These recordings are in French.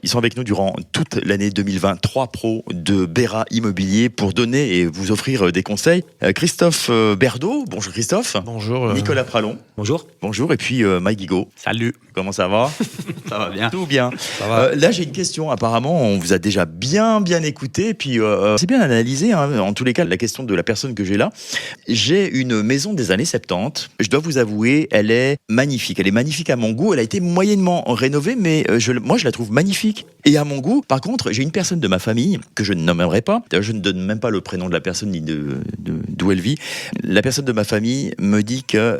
Ils sont avec nous durant toute l'année 2023 pro de Bera Immobilier pour donner et vous offrir des conseils. Christophe Berdo, bonjour Christophe. Bonjour. Nicolas Pralon. Bonjour. Bonjour. Et puis Mike Guigaud. Salut. Comment ça va? Ça va bien. Tout bien. Ça va. Là, j'ai une question. Apparemment, on vous a déjà bien écouté. Et puis, c'est bien analysé. En tous les cas, la question de la personne que j'ai là. J'ai une maison des années 70. Je dois vous avouer, elle est magnifique. Elle est magnifique à mon goût. Elle a été moyennement rénovée, mais moi, je la trouve magnifique. Et à mon goût, par contre, j'ai une personne de ma famille que je ne nommerai pas. Je ne donne même pas le prénom de la personne ni d'où elle vit. La personne de ma famille me dit que,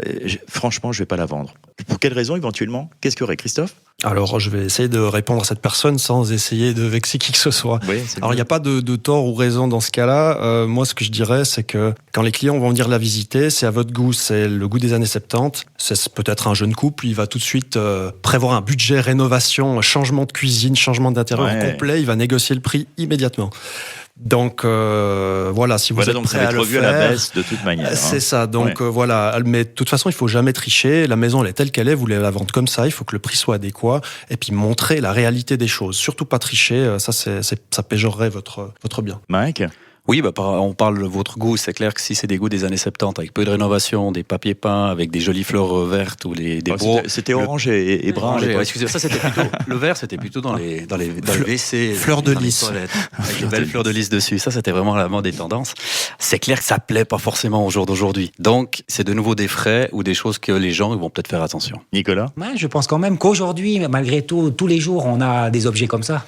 franchement, je ne vais pas la vendre. Pour quelle raison, éventuellement? Qu'est-ce qu'il y aurait, Christophe? Alors, je vais essayer de répondre à cette personne sans essayer de vexer qui que ce soit. Oui, Alors, il n'y a pas de tort ou raison dans ce cas-là. Moi, ce que je dirais, c'est que quand les clients vont venir la visiter, c'est à votre goût, c'est le goût des années 70. C'est peut-être un jeune couple, il va tout de suite prévoir un budget rénovation, changement de cuisine, changement d'intérieur complet, il va négocier le prix immédiatement. Donc voilà, si vous êtes prêt à le revu faire, à la baisse de toute manière. c'est ça. Donc voilà, mais de toute façon, il faut jamais tricher. La maison, elle est telle qu'elle est. Vous voulez la vendre comme ça. Il faut que le prix soit adéquat et puis montrer la réalité des choses. Surtout pas tricher. Ça péjorerait votre bien. Mike? Oui, on parle de votre goût. C'est clair que si c'est des goûts des années 70, avec peu de rénovation, des papiers peints, avec des jolies fleurs vertes ou des bros. C'était orange et brun. Orange, excusez-moi, ça c'était plutôt le vert, c'était plutôt dans les WC, fleurs de dans les lys, toilettes, avec des belles fleurs de lys dessus. Ça, c'était vraiment la mode des tendances. C'est clair que ça plaît pas forcément au jour d'aujourd'hui. Donc, c'est de nouveau des frais ou des choses que les gens vont peut-être faire attention. Nicolas? Ouais, je pense quand même qu'aujourd'hui, malgré tout, tous les jours, on a des objets comme ça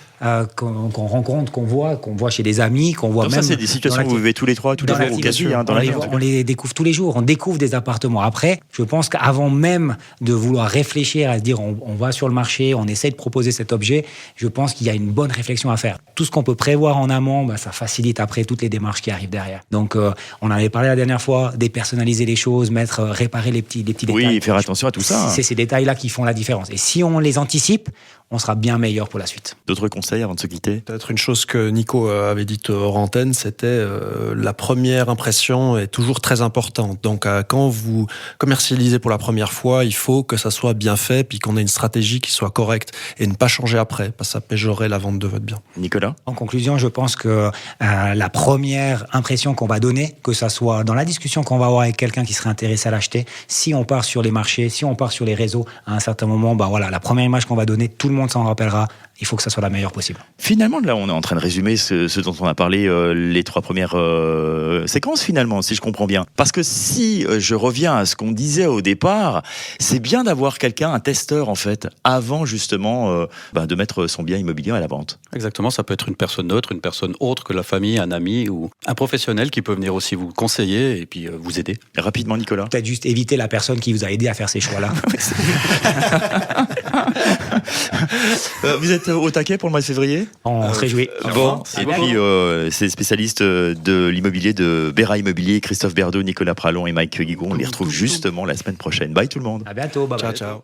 qu'on rencontre, qu'on voit chez des amis, qu'on voit. Donc même. Ça, c'est des situations où vous vivez tous les trois, tous les jours, ou quasi, dans la vie. On les découvre tous les jours. On découvre des appartements. Après, je pense qu'avant même de vouloir réfléchir à se dire, on va sur le marché, on essaie de proposer cet objet. Je pense qu'il y a une bonne réflexion à faire. Tout ce qu'on peut prévoir en amont, ça facilite après toutes les démarches qui arrivent derrière. Donc, on en avait parlé la dernière fois, dépersonnaliser les choses, réparer les petits détails. Oui, faire attention à tout ça. C'est ces détails-là qui font la différence. Et si on les anticipe, on sera bien meilleur pour la suite. D'autres conseils avant de se quitter? Peut-être une chose que Nico avait dite hors antenne, c'était la première impression est toujours très importante. Donc quand vous commercialisez pour la première fois, il faut que ça soit bien fait, puis qu'on ait une stratégie qui soit correcte et ne pas changer après, parce que ça péjorerait la vente de votre bien. Nicolas? En conclusion, je pense que la première impression qu'on va donner, que ça soit dans la discussion qu'on va avoir avec quelqu'un qui serait intéressé à l'acheter, si on part sur les marchés, si on part sur les réseaux, à un certain moment, la première image qu'on va donner, tout le monde s'en rappellera. Il faut que ça soit la meilleure possible. Finalement, là, on est en train de résumer ce dont on a parlé, les trois premières séquences, finalement, si je comprends bien. Parce que si je reviens à ce qu'on disait au départ, c'est bien d'avoir quelqu'un, un testeur, en fait, avant, justement, de mettre son bien immobilier à la vente. Exactement, ça peut être une personne neutre, une personne autre que la famille, un ami ou un professionnel qui peut venir aussi vous conseiller et puis vous aider. Rapidement, Nicolas. Peut-être juste éviter la personne qui vous a aidé à faire ces choix-là. Vous êtes au taquet pour le mois de février? On se réjouit. Bon, et puis c'est spécialistes de l'immobilier de Bera Immobilier, Christophe Berdo, Nicolas Pralon et Mike Guigaud. On les retrouve justement la semaine prochaine. Bye tout le monde. À bientôt. Bye bye. Ciao.